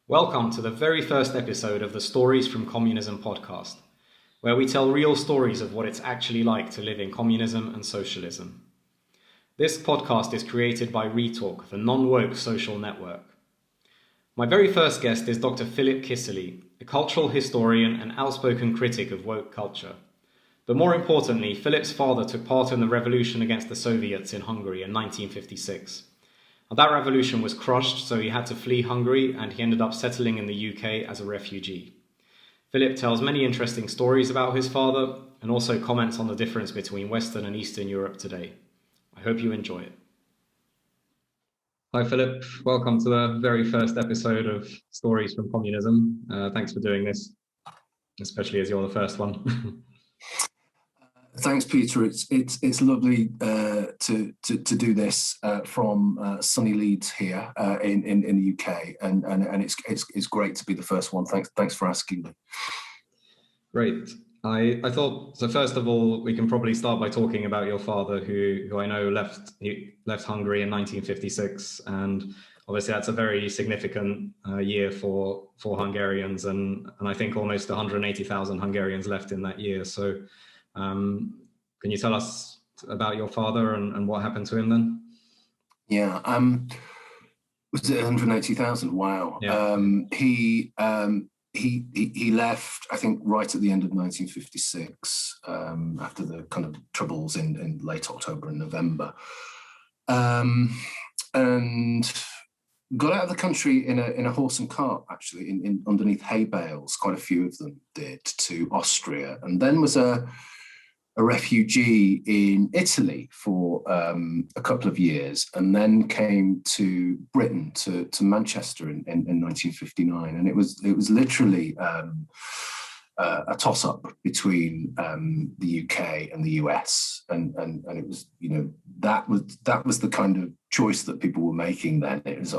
Welcome to the very first episode of the Stories from Communism podcast, where we tell real stories of what it's actually like to live in communism and socialism. This podcast is created by Retalk, the non-woke social network. My very first guest is Dr. Philip Kiszely, a cultural historian and outspoken critic of woke culture. But more importantly, Philip's father took part in the revolution against the Soviets in Hungary in 1956. That revolution was crushed, so he had to flee Hungary, and he ended up settling in the UK as a refugee. Philip tells many interesting stories about his father, and also comments on the difference between Western and Eastern Europe today. I hope you enjoy it. Hi Philip, welcome to the very first episode of Stories from Communism. Thanks for doing this, especially as you're the first one. Thanks, Peter. It's lovely to do this from sunny Leeds here in the UK, and it's great to be the first one. Thanks for asking me. Great. I thought so. First of all, we can probably start by talking about your father, who I know left Hungary in 1956, and obviously that's a very significant year for Hungarians, and I think almost 180,000 Hungarians left in that year. So. Can you tell us about your father and what happened to him then? Yeah, was it 180,000? Wow. Yeah. He left, I think, right at the end of 1956, after the kind of troubles in late October and November, and got out of the country in a horse and cart, actually, in underneath hay bales. Quite a few of them did, to Austria, and then was a refugee in Italy for a couple of years, and then came to Britain, to Manchester in 1959. And it was literally a toss-up between the UK and the US, and it was, that was the kind of choice that people were making then. It was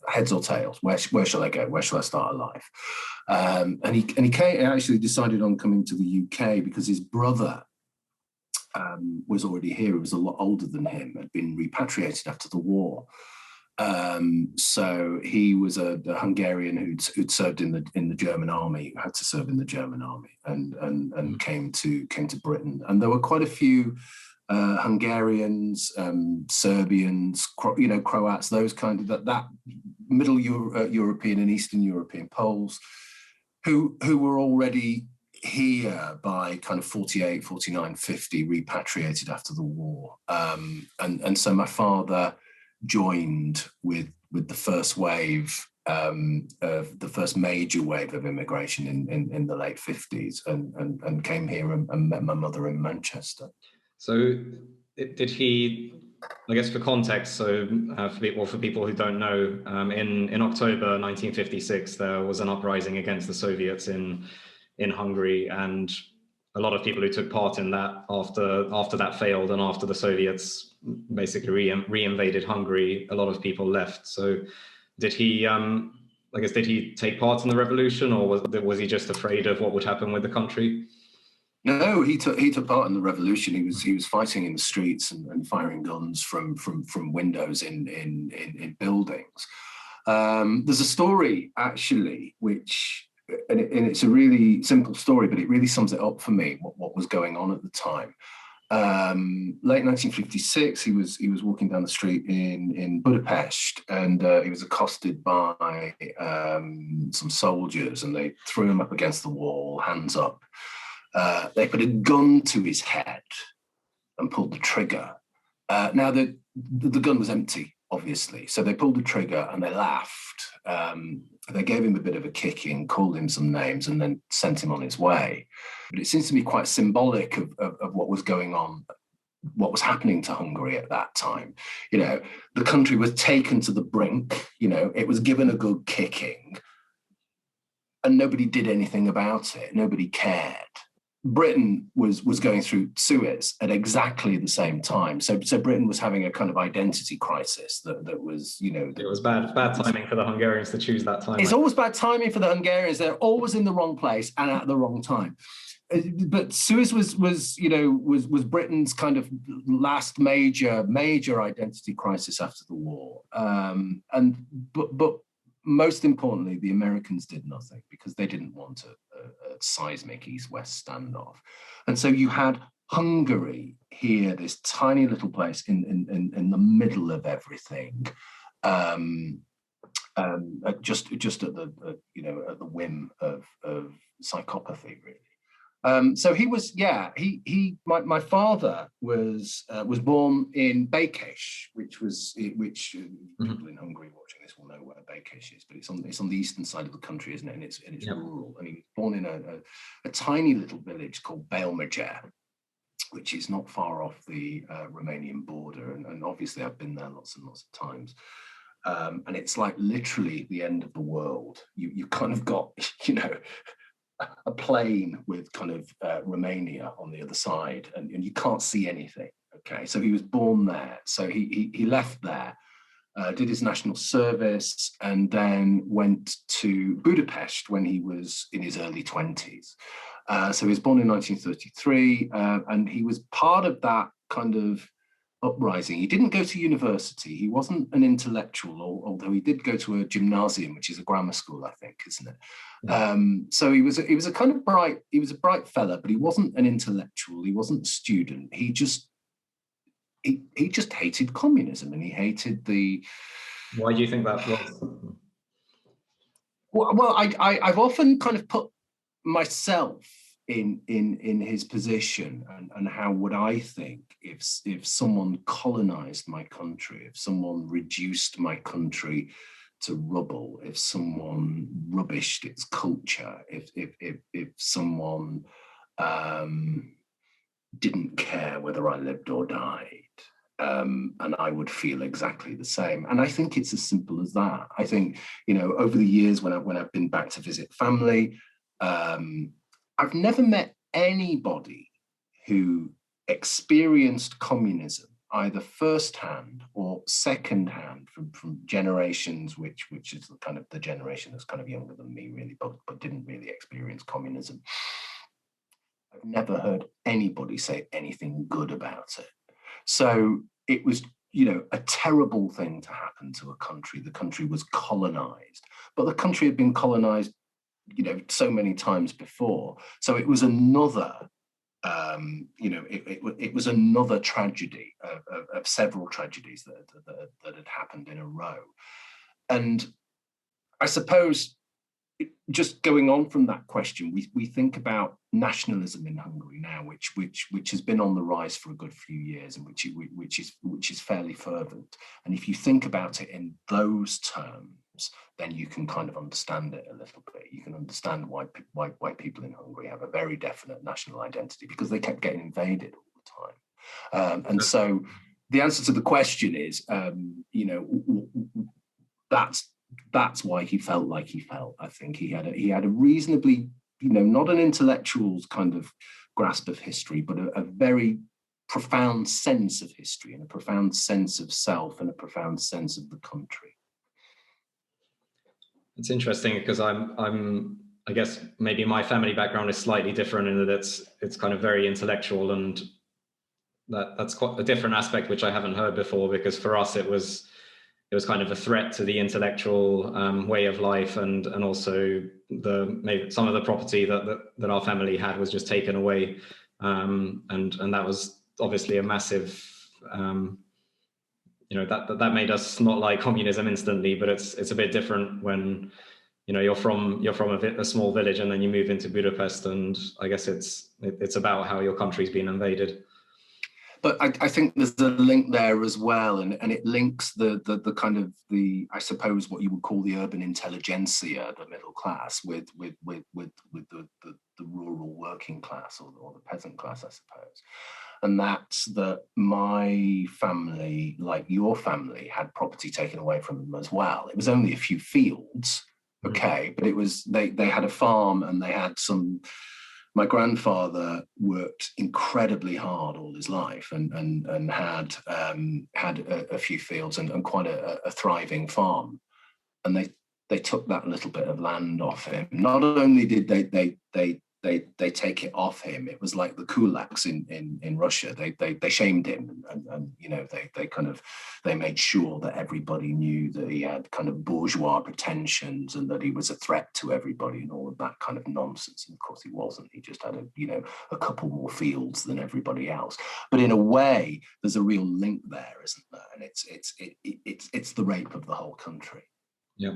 heads or tails. Where shall I go? Where shall I start a life? And he actually decided on coming to the UK because his brother was already here. He was a lot older than him, had been repatriated after the war. So he was a Hungarian who'd served in the German army, had to serve in the German army, and came to Britain. And there were quite a few Hungarians, Serbians, Croats, those kind of that Middle European and Eastern European Poles, who were already here by kind of 48, 49, 50, repatriated after the war. And so my father joined with the first wave, of the first major wave of immigration in the late 50s, and came here and met my mother in Manchester. So did he, I guess for context, so for people who don't know, in October 1956, there was an uprising against the Soviets in Hungary, and a lot of people who took part in that after that failed, and after the Soviets basically re-invaded Hungary, a lot of people left. So did he, did he take part in the revolution, or was he just afraid of what would happen with the country? No, he took part in the revolution. He was fighting in the streets and firing guns from windows in buildings. There's a story, actually, which, and it's a really simple story, but it really sums it up for me, what was going on at the time. Late 1956, he was walking down the street in Budapest, and he was accosted by some soldiers, and they threw him up against the wall, hands up. They put a gun to his head and pulled the trigger. Now the gun was empty, obviously, so they pulled the trigger and they laughed. They gave him a bit of a kicking, called him some names, and then sent him on his way. But it seems to be quite symbolic of what was going on, what was happening to Hungary at that time. The country was taken to the brink. It was given a good kicking, and nobody did anything about it. Nobody cared. Britain was going through Suez at exactly the same time. So Britain was having a kind of identity crisis that was, It was bad timing for the Hungarians to choose that time. It's always bad timing for the Hungarians. They're always in the wrong place and at the wrong time. But Suez was Britain's kind of last major identity crisis after the war. But most importantly, the Americans did nothing because they didn't want a seismic East-West standoff. And so you had Hungary here, this tiny little place in the middle of everything, just at the at the whim of psychopathy, really. So he was, my father was born in Békés, which people in Hungary watching this will know where Békés is, but it's on the eastern side of the country, isn't it? And it's yep. rural. And he was born in a tiny little village called Belmegyer, which is not far off the Romanian border. And obviously I've been there lots and lots of times. And it's like literally the end of the world. You kind of got, a plain with kind of Romania on the other side, and you can't see anything. Okay, so he was born there. So he left there, did his national service, and then went to Budapest when he was in his early 20s. So he was born in 1933, and he was part of that kind of uprising. He didn't go to university. He wasn't an intellectual, although he did go to a gymnasium, which is a grammar school, I think, isn't it? Yeah. So he was a kind of bright. He was a bright fella, but he wasn't an intellectual. He wasn't a student. He just hated communism, and he hated the. Why do you think that was? Well, I've often kind of put myself in his position, and how would I think if someone colonized my country, if someone reduced my country to rubble, if someone rubbished its culture, if someone didn't care whether I lived or died, and I would feel exactly the same. And I think it's as simple as that. I think, over the years when I've been back to visit family, I've never met anybody who experienced communism either firsthand or secondhand from generations, which is the kind of the generation that's kind of younger than me, really, but didn't really experience communism. I've never heard anybody say anything good about it. So it was, a terrible thing to happen to a country. The country was colonized, but the country had been colonized so many times before. So it was another, it was another tragedy of several tragedies that had happened in a row. And I suppose, just going on from that question, we think about nationalism in Hungary now, which has been on the rise for a good few years, and which is fairly fervent. And if you think about it in those terms, then you can kind of understand it a little bit. You can understand why people in Hungary have a very definite national identity, because they kept getting invaded all the time. And so the answer to the question is, that's why he felt like he felt. I think he had a reasonably, not an intellectual's kind of grasp of history, but a very profound sense of history, and a profound sense of self, and a profound sense of the country. It's interesting because I guess maybe my family background is slightly different in that it's kind of very intellectual, and that's quite a different aspect which I haven't heard before, because for us it was kind of a threat to the intellectual way of life, and also maybe some of the property that our family had was just taken away, and that was obviously a massive that made us not like communism instantly. But it's a bit different when you're from a small village and then you move into Budapest, and I guess it's about how your country's been invaded. But I think there's a link there as well, and it links the kind of I suppose what you would call the urban intelligentsia, the middle class, with the rural working class, or the peasant class, I suppose. And that's that my family, like your family, had property taken away from them as well. It was only a few fields, okay, but it was they had a farm, and they had some. My grandfather worked incredibly hard all his life, and had a few fields and quite a thriving farm, and they took that little bit of land off him. Not only did they they take it off him. It was like the kulaks in Russia. They shamed him, and you know, they made sure that everybody knew that he had kind of bourgeois pretensions and that he was a threat to everybody and all of that kind of nonsense. And of course he wasn't. He just had a couple more fields than everybody else. But in a way, there's a real link there, isn't there? And it's the rape of the whole country. Yeah.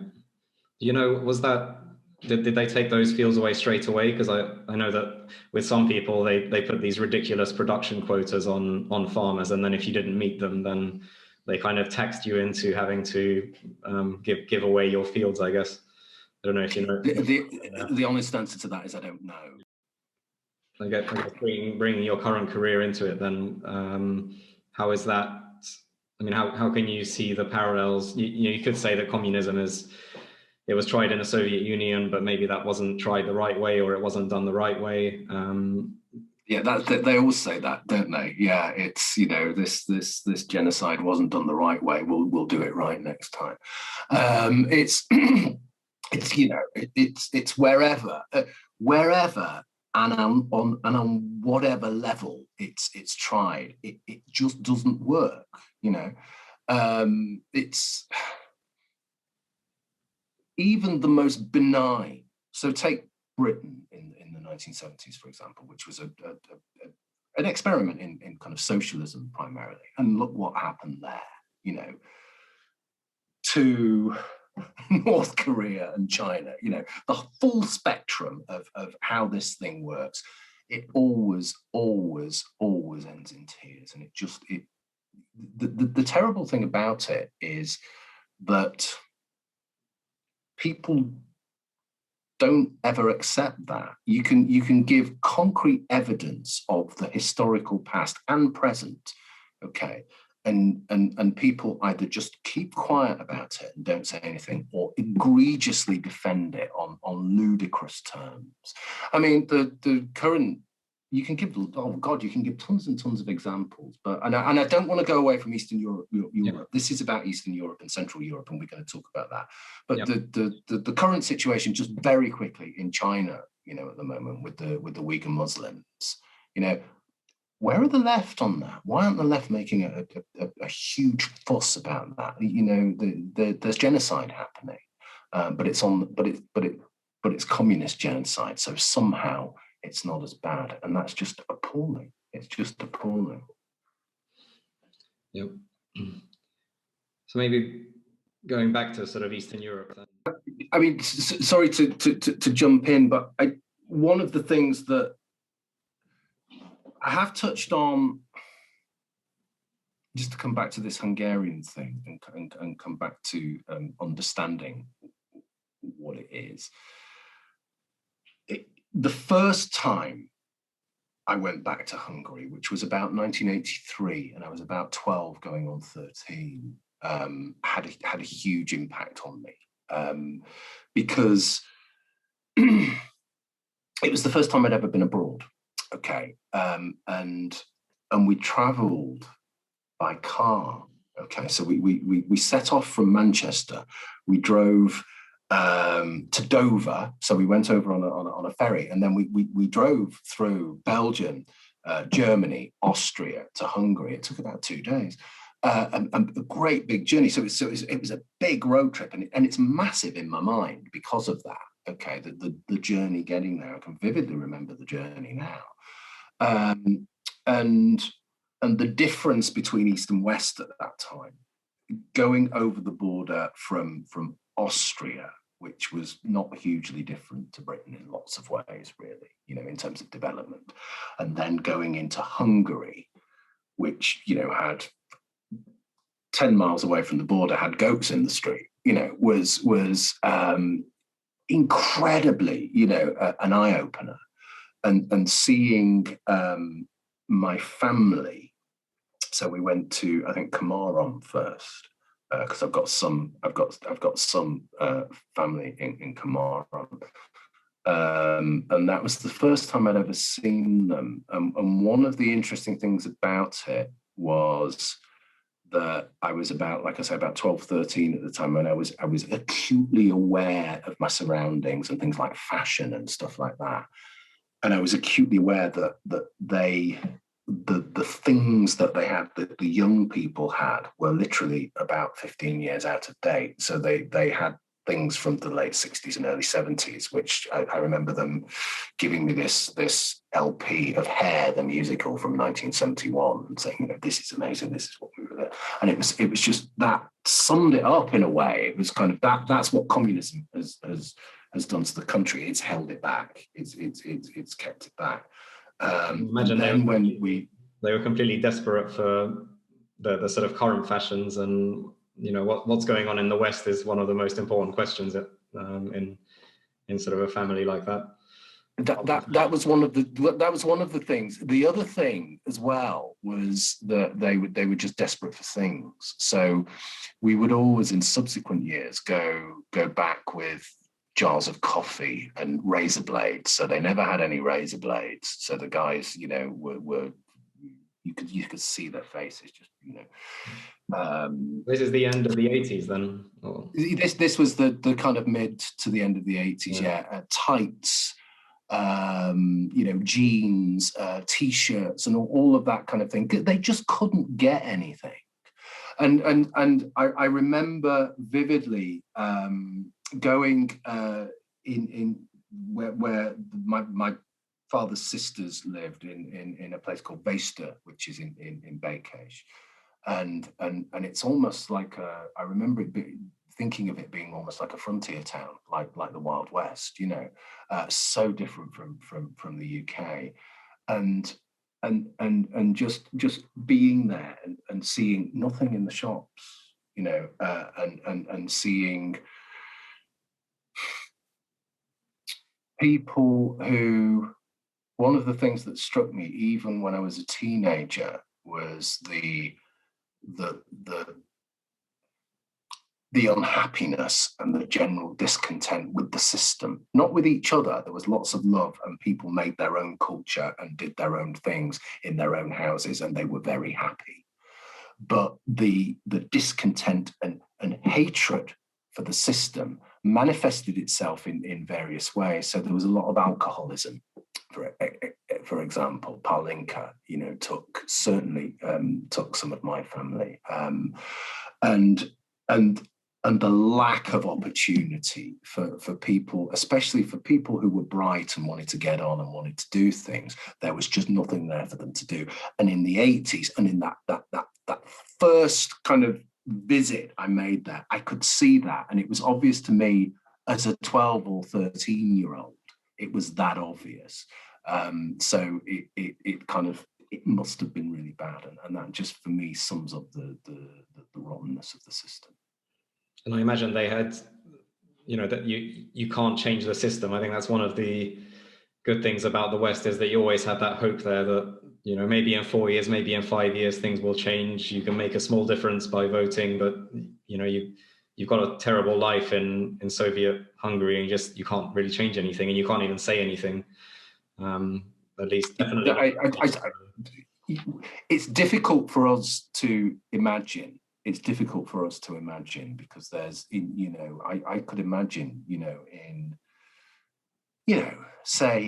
You know, was that, did they take those fields away straight away? Because I know that with some people, they put these ridiculous production quotas on farmers, and then if you didn't meet them, then they kind of taxed you into having to give away your fields, I guess. I don't know if you know. The honest answer to that is I don't know. I guess bringing your current career into it, then how is that? I mean, how can you see the parallels? You could say that communism it was tried in the Soviet Union, but maybe that wasn't tried the right way, or it wasn't done the right way. Yeah, they always say that, don't they? Yeah, it's, you know, this genocide wasn't done the right way. We'll do it right next time. It's it's, you know, it's wherever and on whatever level it's tried, it just doesn't work. You know, it's even the most benign. So take Britain in the 1970s, for example, which was an experiment in kind of socialism primarily, and look what happened there. You know, to North Korea and China, you know, the full spectrum of how this thing works, it always ends in tears. And the terrible thing about it is that people don't ever accept that. You can give concrete evidence of the historical past and present, okay, and people either just keep quiet about it and don't say anything, or egregiously defend it on ludicrous terms. I mean, the current, you can give, oh God, you can give tons and tons of examples, but and I don't want to go away from Eastern Europe. Yeah. This is about Eastern Europe and Central Europe, and we're going to talk about that. But yeah, the current situation, just very quickly, in China, you know, at the moment with the Uyghur Muslims, you know, where are the left on that? Why aren't the left making a huge fuss about that? You know, there's genocide happening, but it's communist genocide. So somehow it's not as bad, and that's just appalling. It's just appalling. Yep. So maybe going back to sort of Eastern Europe. Then. I mean, sorry to jump in, but one of the things that I have touched on, just to come back to this Hungarian thing and come back to understanding what it is. The first time I went back to Hungary, which was about 1983, and I was about 12 going on 13, had a huge impact on me, because it was the first time I'd ever been abroad. Okay, and we travelled by car. Okay, so we set off from Manchester. We drove to Dover, so we went over on a ferry, and then we drove through Belgium, Germany, Austria to Hungary. It took about 2 days, and a great big journey. So it was a big road trip, and it's massive in my mind because of that. Okay, the journey getting there, I can vividly remember the journey now. And the difference between East and West at that time, going over the border from Austria, which was not hugely different to Britain in lots of ways, really, you know, in terms of development, and then going into Hungary, which, you know, had 10 miles away from the border, had goats in the street, you know, was incredibly, you know, an eye-opener. And seeing my family, so we went to, I think, Komarom first, because I've got some family in Komarom, and that was the first time I'd ever seen them. And one of the interesting things about it was that I was about, like I say, about 12, 13 at the time, and I was acutely aware of my surroundings and things like fashion and stuff like that. I was acutely aware that the things that they had, that the young people had, were literally about 15 years out of date. So they had things from the late 60s and early 70s, which I remember them giving me this LP of Hair, the musical from 1971, and saying, this is amazing, this is what we were there. And it was just, that summed it up in a way. It was kind of that's what communism has done to the country. It's held it back. It's kept it back. Imagine they were completely desperate for the sort of current fashions, and what's going on in the West is one of the most important questions in sort of a family like that. That was one of the things. The other thing as well was that they were just desperate for things. So we would always, in subsequent years, go back with jars of coffee and razor blades. So they never had any razor blades. So the guys, were you could see their faces just, This is the end of the 80s then? Or? This was the kind of mid to the end of the 80s, yeah. Tights, jeans, T-shirts, and all of that kind of thing. They just couldn't get anything. And I remember vividly going in where my father's sisters lived in a place called Vesta, which is in Bekesh. And it's almost like I remember thinking of it being almost like a frontier town, like the Wild West, so different from the UK, and just being there and seeing nothing in the shops, and seeing people who. One of the things that struck me, even when I was a teenager, was the unhappiness and the general discontent with the system, not with each other. There was lots of love, and people made their own culture and did their own things in their own houses, and they were very happy. But the discontent and hatred for the system manifested itself in various ways. So there was a lot of alcoholism, for example. Palinka, took some of my family, and the lack of opportunity for people, especially for people who were bright and wanted to get on and wanted to do things. There was just nothing there for them to do. And in the 80s, and in that first kind of visit I made there, I could see that, and it was obvious to me as a 12 or 13-year-old. It was that obvious. So it must have been really bad, and that just for me sums up the rottenness of the system. And I imagine they had, that you can't change the system. I think that's one of the good things about the West, is that you always have that hope there that, maybe in 4 years, maybe in 5 years, things will change. You can make a small difference by voting, but you've got a terrible life in Soviet Hungary, and you can't really change anything, and you can't even say anything. At least, definitely. It's difficult for us to imagine. It's difficult for us to imagine because there's, I could imagine, say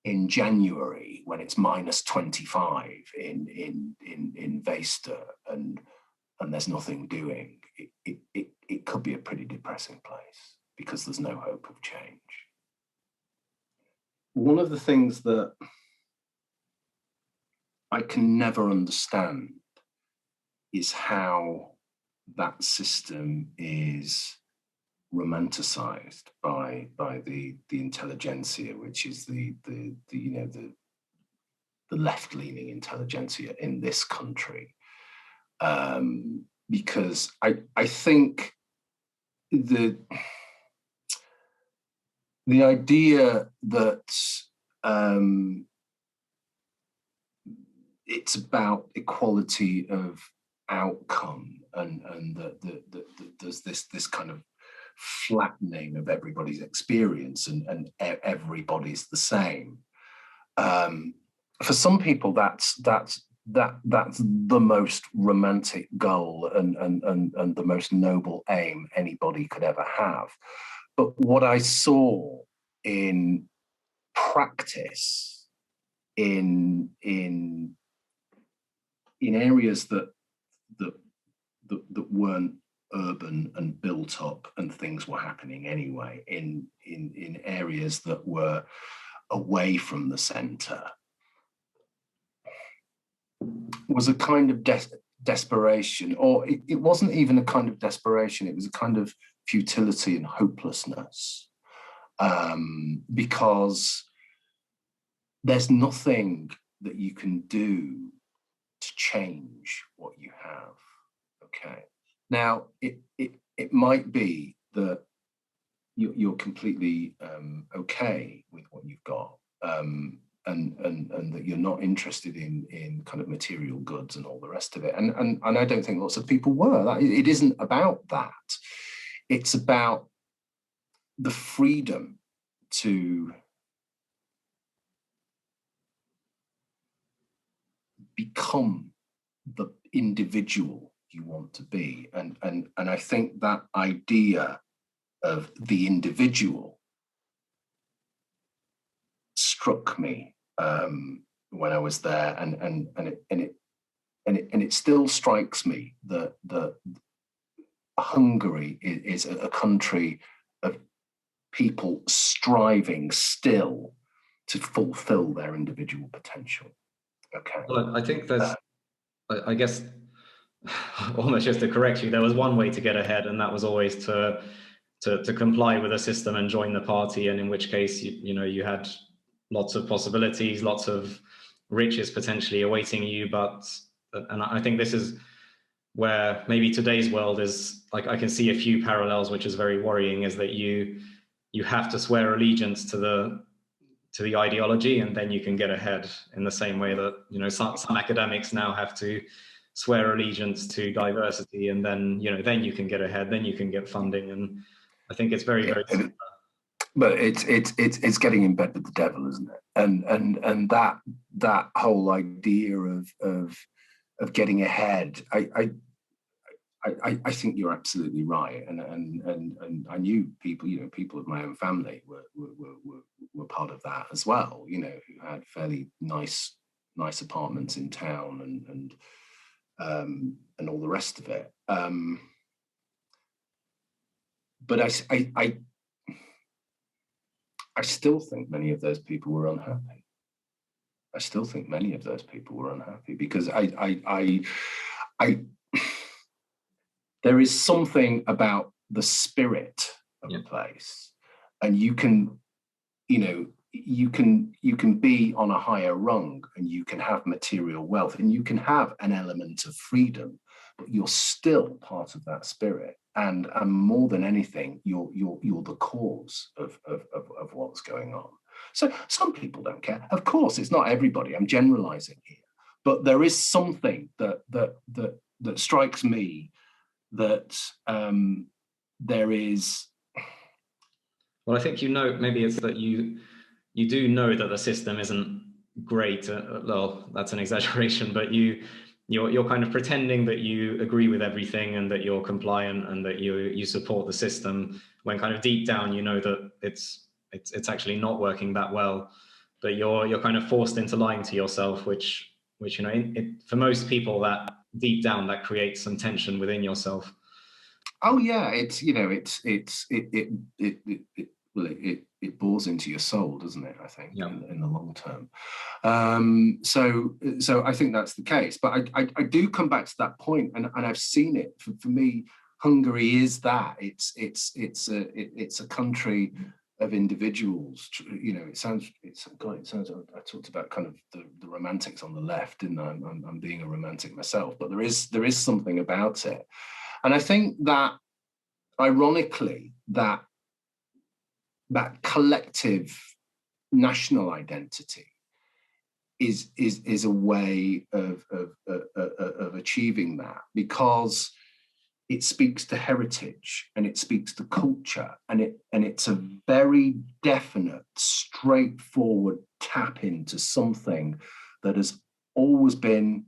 in January when it's minus 25 in Vesta and there's nothing doing, it could be a pretty depressing place because there's no hope of change. One of the things that I can never understand is how that system is romanticized by the intelligentsia, which is the left-leaning intelligentsia in this country, because I think the idea that it's about equality of outcome and that there's this kind of flattening of everybody's experience and everybody's the same. For some people, that's the most romantic goal and the most noble aim anybody could ever have. But what I saw in practice in areas that weren't urban and built up, and things were happening anyway, in areas that were away from the center, was a kind of desperation, or it wasn't even a kind of desperation, it was a kind of futility and hopelessness, because there's nothing that you can do to change what you have. Okay. Now, it might be that you're completely okay with what you've got, and that you're not interested in kind of material goods and all the rest of it. And I don't think lots of people were. It isn't about that. It's about the freedom to become the individual you want to be. And I think that idea of the individual struck me when I was there, and it still strikes me that Hungary is a country of people striving still to fulfill their individual potential. Okay. Well, I think there's, I guess, almost just to correct you, there was one way to get ahead, and that was always to comply with the system and join the party, and in which case, you had lots of possibilities, lots of riches potentially awaiting you. And I think this is where maybe today's world is, like, I can see a few parallels, which is very worrying, is that you have to swear allegiance to the ideology, and then you can get ahead, in the same way that some academics now have to swear allegiance to diversity, and then then you can get ahead, then you can get funding. And I think it's very, very similar. But it's getting in bed with the devil, isn't it? And that whole idea of getting ahead, I think you're absolutely right, and I knew people, people of my own family were part of that as well, who had fairly nice apartments in town, and all the rest of it. But I still think many of those people were unhappy. I still think many of those people were unhappy because there is something about the spirit of a place, and you can be on a higher rung, and you can have material wealth, and you can have an element of freedom, but you're still part of that spirit. And more than anything, you're the cause of what's going on. So some people don't care. Of course, it's not everybody. I'm generalizing here, but there is something that strikes me, that there is. Well, I think maybe it's that you do know that the system isn't great. Well, that's an exaggeration, but you're kind of pretending that you agree with everything, and that you're compliant, and that you support the system, when kind of deep down you know that it's actually not working that well. But you're kind of forced into lying to yourself, which for most people, that deep down, that creates some tension within yourself. Oh yeah, it bores into your soul, doesn't it? I think in the long term. So I think that's the case. But I do come back to that point, and I've seen it. For me, Hungary is that. It's a country of individuals. It sounds. I talked about kind of the romantics on the left, didn't I? I'm being a romantic myself, but there is something about it, and I think that, ironically, that collective national identity is a way of achieving that, because it speaks to heritage, and it speaks to culture, and it's a very definite, straightforward tap into something that has always been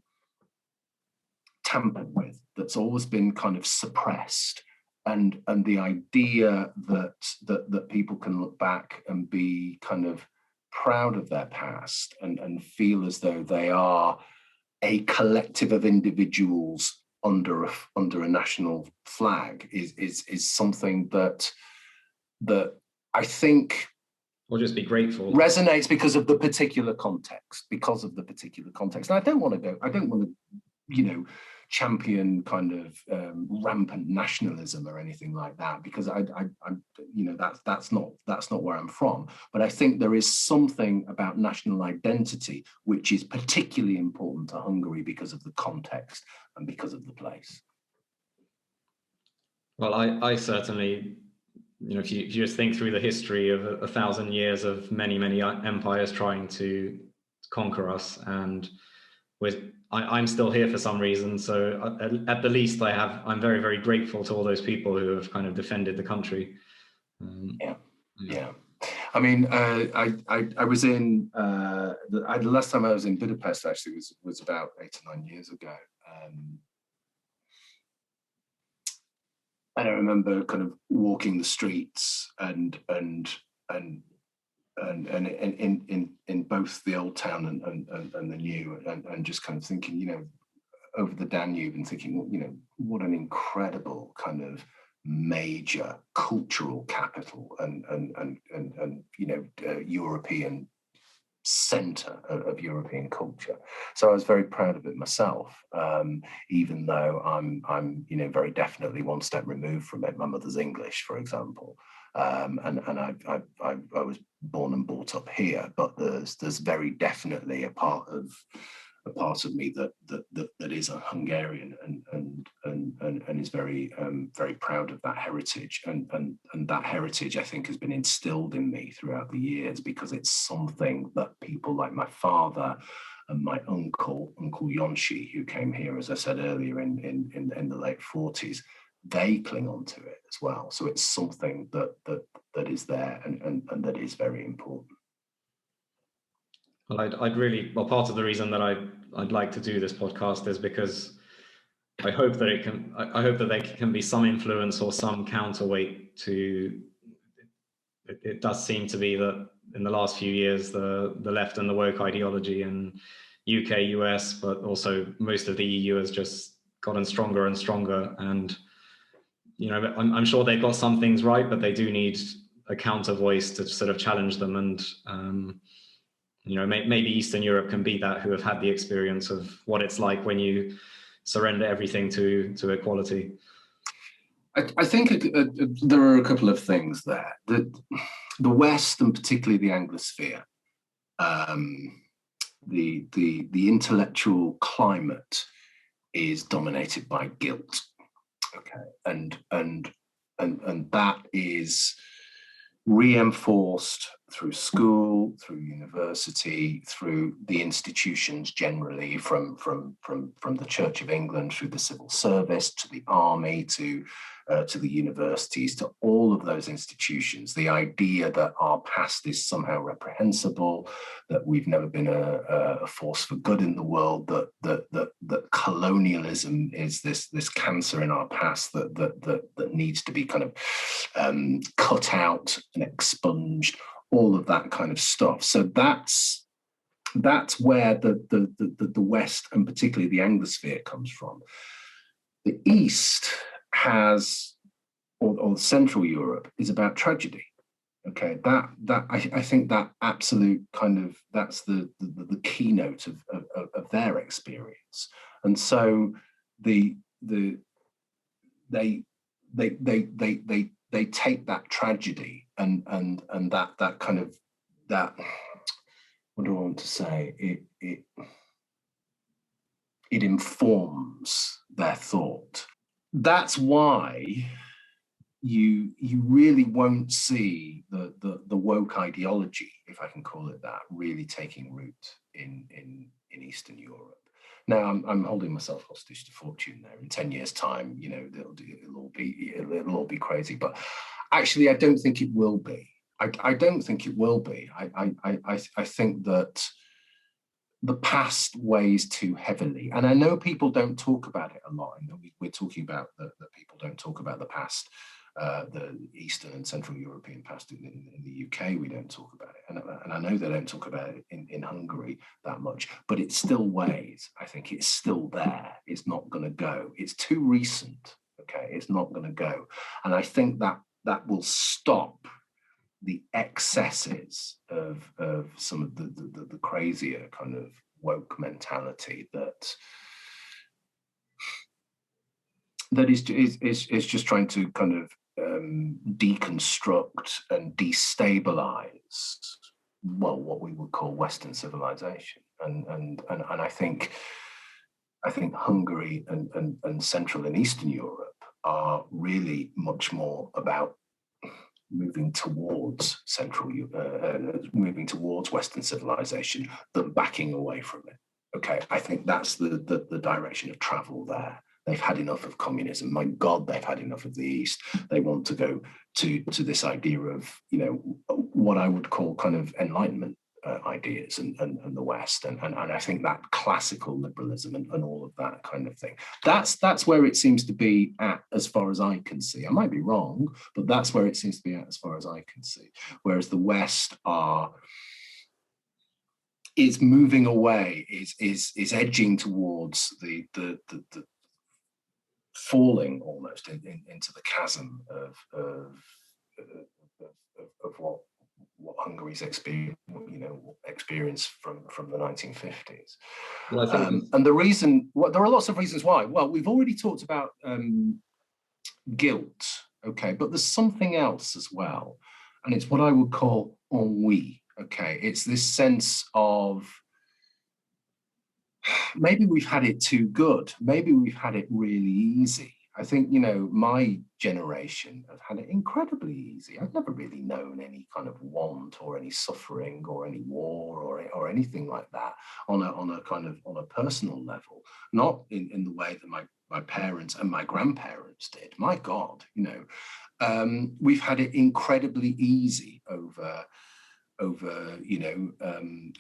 tampered with, that's always been kind of suppressed. And the idea that people can look back and be kind of proud of their past and feel as though they are a collective of individuals under a national flag is something that I think, or just be grateful, resonates because of the particular context. And I don't want to, champion kind of rampant nationalism or anything like that, because that's not where I'm from. But I think there is something about national identity which is particularly important to Hungary because of the context and because of the place. Well, I certainly, if you just think through the history of 1,000 years of many empires trying to conquer us, and I'm still here for some reason. So at the least, I'm very, very grateful to all those people who have kind of defended the country. Yeah. I mean, I was in the last time I was in Budapest actually was about 8 or 9 years ago. And I remember kind of walking the streets and in both the old town and the new, and just kind of thinking, over the Danube, and thinking, what an incredible kind of major cultural capital and European center of European culture. So I was very proud of it myself, even though I'm very definitely one step removed from it. My mother's English, for example. And I was born and brought up here, but there's very definitely a part of me that is a Hungarian and is very very proud of that heritage, and that heritage, I think, has been instilled in me throughout the years, because it's something that people like my father and my uncle Yonshi, who came here, as I said earlier, in the late 40s, they cling on to it as well. So it's something that is there and that is very important. Well, part of the reason that I'd like to do this podcast is because I hope that there can be some influence or some counterweight to. It does seem to be that in the last few years, the left and the woke ideology in UK, US, but also most of the EU has just gotten stronger and stronger. And I'm sure they've got some things right, but they do need a counter voice to sort of challenge them. And maybe Eastern Europe can be that, who have had the experience of what it's like when you surrender everything to equality. I think there are a couple of things there. The West, and particularly the Anglosphere, the intellectual climate is dominated by guilt. Okay, and that is reinforced through school, through university, through the institutions generally, from the Church of England, through the civil service, to the army, to the universities, to all of those institutions. The idea that our past is somehow reprehensible, that we've never been a force for good in the world, that colonialism is this cancer in our past that needs to be kind of cut out and expunged, all of that kind of stuff. So that's where the West, and particularly the Anglosphere, comes from. The East has, or Central Europe, is about tragedy. Okay, I think that absolute kind of, that's the keynote of their experience. And so they take that tragedy and that kind of, that, what do I want to say? It informs their thought. That's why you really won't see the woke ideology, if I can call it that, really taking root in Eastern Europe. Now, I'm holding myself hostage to fortune there. In 10 years' time, it'll all be crazy. But actually, I don't think it will be. I don't think it will be. I think that the past weighs too heavily, and I know people don't talk about it a lot. And we're talking about that people don't talk about the past the Eastern and Central European past. In the UK, we don't talk about it. And I know they don't talk about it in Hungary that much, but it still weighs. I think it's still there. It's not going to go. It's too recent. Okay, it's not going to go. And I think that will stop the excesses of some of the crazier kind of woke mentality that is just trying to kind of deconstruct and destabilize, well, what we would call Western civilization. And I think Hungary and Central and Eastern Europe are really much more about moving towards moving towards Western civilization than backing away from it. Okay, I think that's the direction of travel there. They've had enough of communism. My God, they've had enough of the East. They want to go to this idea of, you know, what I would call kind of Enlightenment ideas and the West. And I think that classical liberalism and all of that kind of thing. That's where it seems to be at, as far as I can see. I might be wrong, but that's where it seems to be at as far as I can see. Whereas the West is moving away, is edging towards the falling almost into the chasm of what Hungary's experienced from the 1950s. Well, I think and the reason, there are lots of reasons why. Well, we've already talked about guilt, okay, but there's something else as well, and it's what I would call ennui. Okay, it's this sense of maybe we've had it too good. Maybe we've had it really easy. I think, you know, my generation have had it incredibly easy. I've never really known any kind of want or any suffering or any war or anything like that on a personal level. Not in the way that my parents and my grandparents did. My God, you know, we've had it incredibly easy over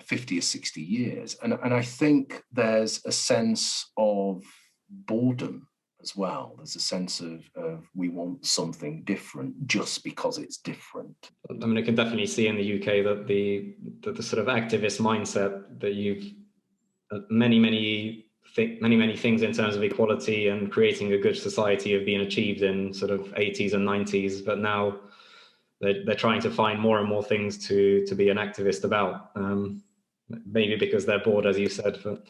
50 or 60 years, and I think there's a sense of boredom as well. There's a sense of we want something different just because it's different. I mean, I can definitely see in the UK that the sort of activist mindset that you've many things in terms of equality and creating a good society have been achieved in sort of 80s and 90s, but now they're trying to find more and more things to be an activist about. Maybe because they're bored, as you said, but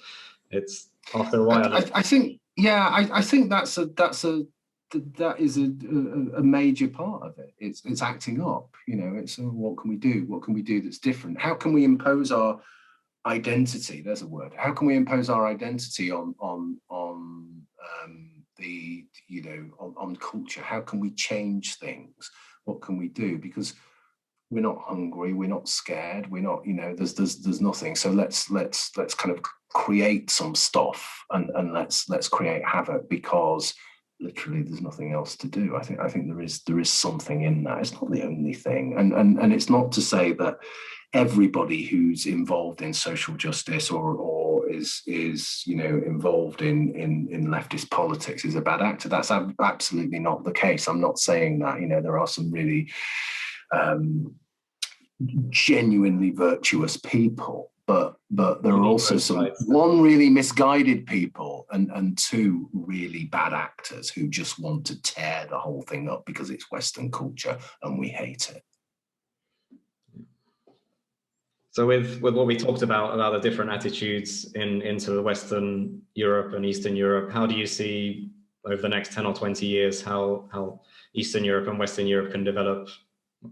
it's after a while. I think that is a major part of it. It's acting up. You know, it's what can we do? What can we do that's different? How can we impose our identity? There's a word. How can we impose our identity on culture? How can we change things? What can we do? Because we're not hungry, we're not scared, we're not, you know, there's nothing. So let's kind of create some stuff and let's create havoc, because literally there's nothing else to do. I think there is something in that. It's not the only thing, and it's not to say that everybody who's involved in social justice or is involved in leftist politics is a bad actor. That's absolutely not the case. I'm not saying that. You know, there are some really genuinely virtuous people, but there are also some really misguided people and two really bad actors who just want to tear the whole thing up because it's Western culture and we hate it. So with what we talked about the different attitudes into Western Europe and Eastern Europe, how do you see over the next 10 or 20 years how Eastern Europe and Western Europe can develop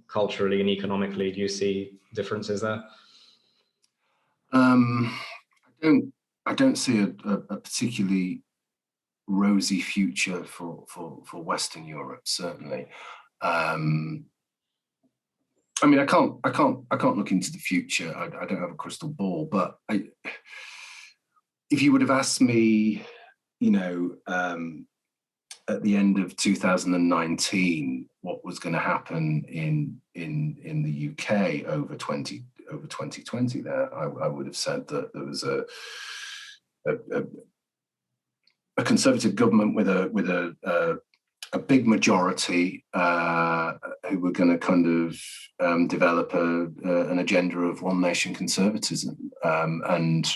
culturally and economically? Do you see differences there? I don't see a particularly rosy future for Western Europe, certainly. I mean, I can't look into the future. I don't have a crystal ball, but if you would have asked me, you know, at the end of 2019, what was going to happen in the UK over 2020, there, I would have said that there was a Conservative government with a a big majority who were going to kind of develop an agenda of one nation conservatism, and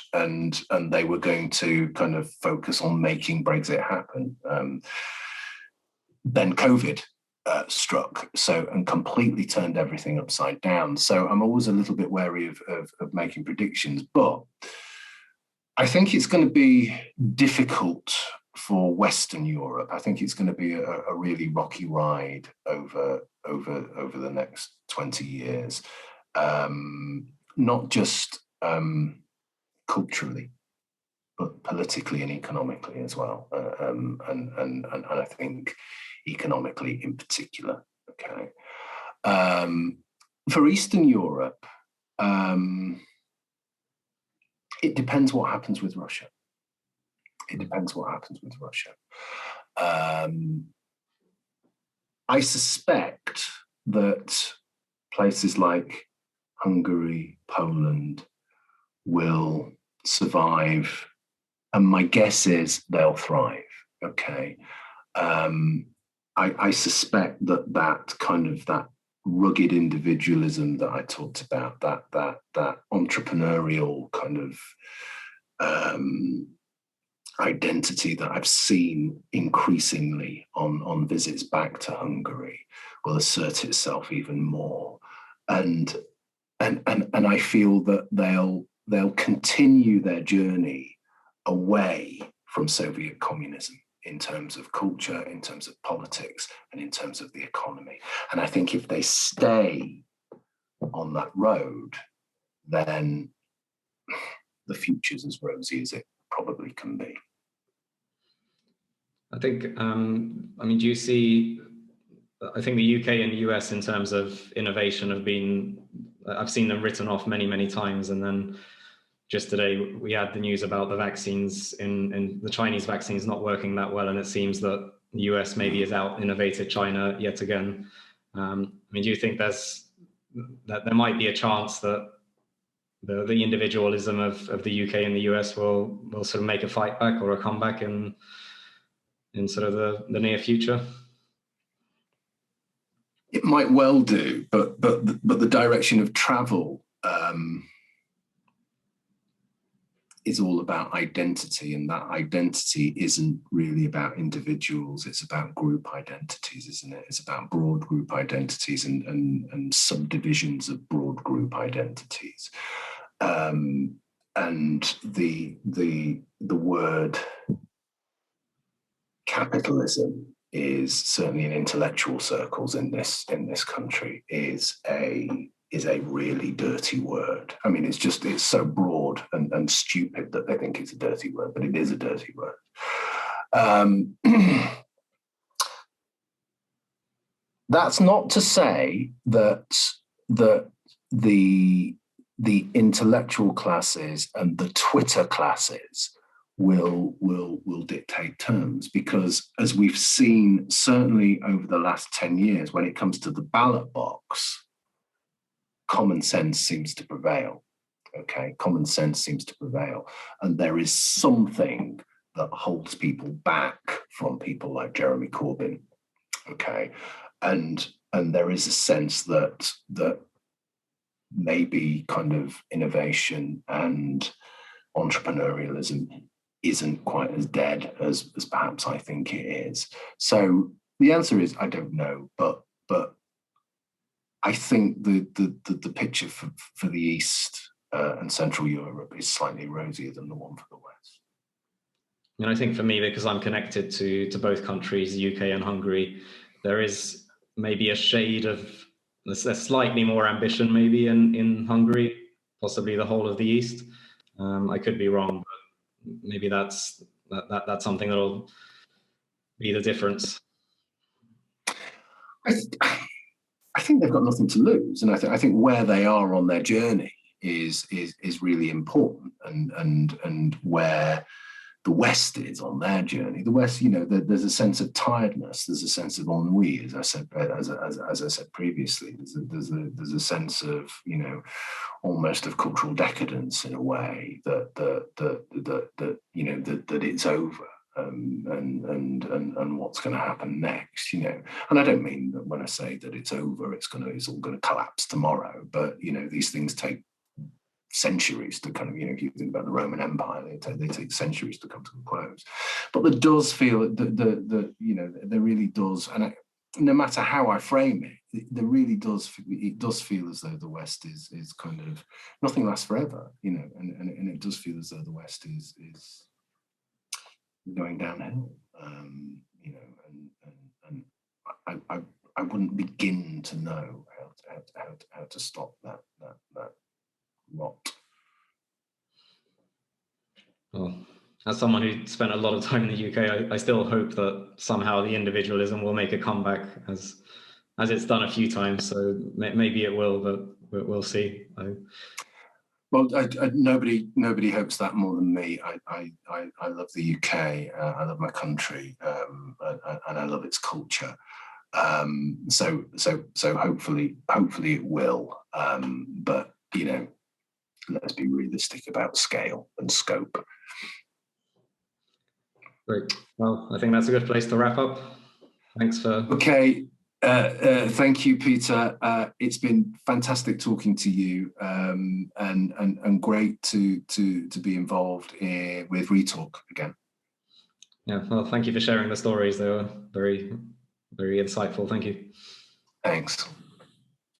they were going to kind of focus on making Brexit happen. Then COVID struck, and completely turned everything upside down. So I'm always a little bit wary of making predictions, but I think it's going to be difficult for Western Europe. I think it's going to be a really rocky ride over the next 20 years, not just culturally, but politically and economically as well, and I think economically in particular. Okay, for Eastern Europe, it depends what happens with Russia. It depends what happens with Russia. I suspect that places like Hungary, Poland will survive, and my guess is they'll thrive. Okay, I suspect that kind of that rugged individualism that I talked about, that entrepreneurial kind of identity that I've seen increasingly on visits back to Hungary will assert itself even more, and I feel that they'll continue their journey away from Soviet communism in terms of culture, in terms of politics, and in terms of the economy. And I think if they stay on that road, then the future's as rosy as it probably can be. I think, do you see, I think the UK and US in terms of innovation have been, I've seen them written off many, many times. And then just today we had the news about the vaccines in the Chinese vaccines not working that well. And it seems that the US maybe has out innovated China yet again. Do you think that there might be a chance that the individualism of the UK and the US will sort of make a fight back or a comeback in sort of the near future? It might well do, but the direction of travel is all about identity, and that identity isn't really about individuals. It's about group identities, isn't it? It's about broad group identities and subdivisions of broad group identities. And the word capitalism is certainly in intellectual circles in this country is a really dirty word. I mean, it's so broad and stupid that they think it's a dirty word, but it is a dirty word. That's not to say that the intellectual classes and the Twitter classes will dictate terms, because as we've seen certainly over the last 10 years, when it comes to the ballot box, common sense seems to prevail. Okay, common sense seems to prevail, and there is something that holds people back from people like Jeremy Corbyn. Okay, and there is a sense that maybe kind of innovation and entrepreneurialism isn't quite as dead as perhaps I think it is. So the answer is I don't know, but I think the picture for the East and Central Europe is slightly rosier than the one for the West. And I think for me, because I'm connected to both countries, the UK and Hungary, there is maybe a shade of, there's slightly more ambition maybe in Hungary, possibly the whole of the East. I could be wrong, but maybe that's something that'll be the difference. I think they've got nothing to lose, and I think where they are on their journey is really important, and where the West is on their journey. The West, there's a sense of tiredness, there's a sense of ennui, as I said previously. There's a sense of almost of cultural decadence in a way that it's over. and what's going to happen next, you know. And I don't mean that when I say that it's over, it's all going to collapse tomorrow. But you know, these things take centuries to kind of, you know, if you think about the Roman Empire, they take centuries to come to a close. But there does feel that you know, there really does, and no matter how I frame it, there really does, it does feel as though the West is kind of, nothing lasts forever, you know, and it does feel as though the West is going downhill, you know, and I wouldn't begin to know how to stop that rot. Well, as someone who spent a lot of time in the UK, I still hope that somehow the individualism will make a comeback, as it's done a few times. So maybe it will, but we'll see. Well, nobody hopes that more than me. I love the UK. I love my country, and I love its culture. So hopefully it will. But you know, let's be realistic about scale and scope. Great. Well, I think that's a good place to wrap up. Thanks for. Okay. Thank you, Peter. It's been fantastic talking to you, and great to be involved with Retalk again. Yeah. Well, thank you for sharing the stories. They were very, very insightful. Thank you. Thanks.